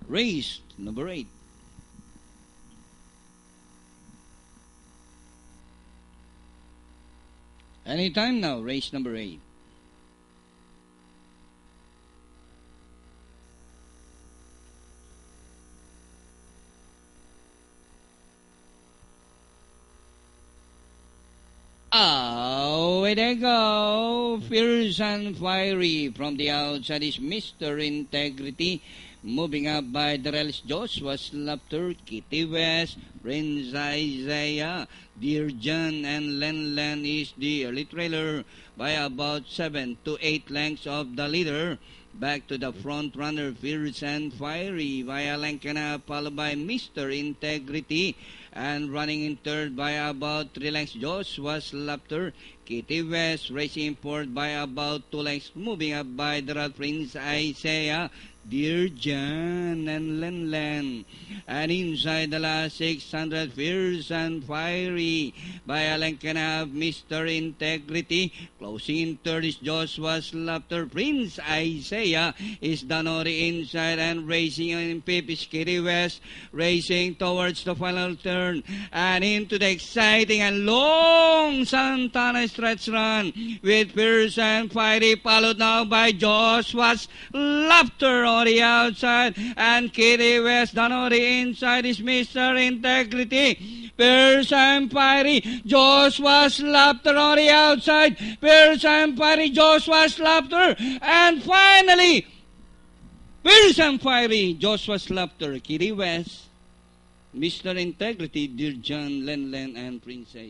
Race number 8. Anytime now, race number 8. Away they go. Fierce and fiery from the outside is Mr. Integrity. Moving up by Darrell's Joshua Slapter, Kitty West, Prince Isaiah, Dear John, and Len is the early trailer by about 7 to 8 lengths of the leader. Back to the front runner, Fierce and Fiery via Lankana, followed by Mr. Integrity. And running in third by about 3 lengths, Joshua Slapter, Kitty West, racing forward by about 2 lengths, moving up by the Prince Isaiah, Dear John, and Len. And inside the last 600, Fierce and Fiery by a length and a half, Mr. Integrity. Closing in third is Joshua Slapter. Prince Isaiah is Danori inside, and racing in fifth is Kitty West, racing towards the final turn and into the exciting and long Santana stretch run with Fierce and Fiery, followed now by Joshua's Laughter on the outside, and Kitty West down on the inside is Mr. Integrity. Fierce and Fiery, Joshua's Laughter on the outside, Fierce and Fiery, Joshua's Laughter, and finally Fierce and Fiery, Joshua's Laughter, Kitty West, Mr. Integrity, Dear John, Len, and Princess.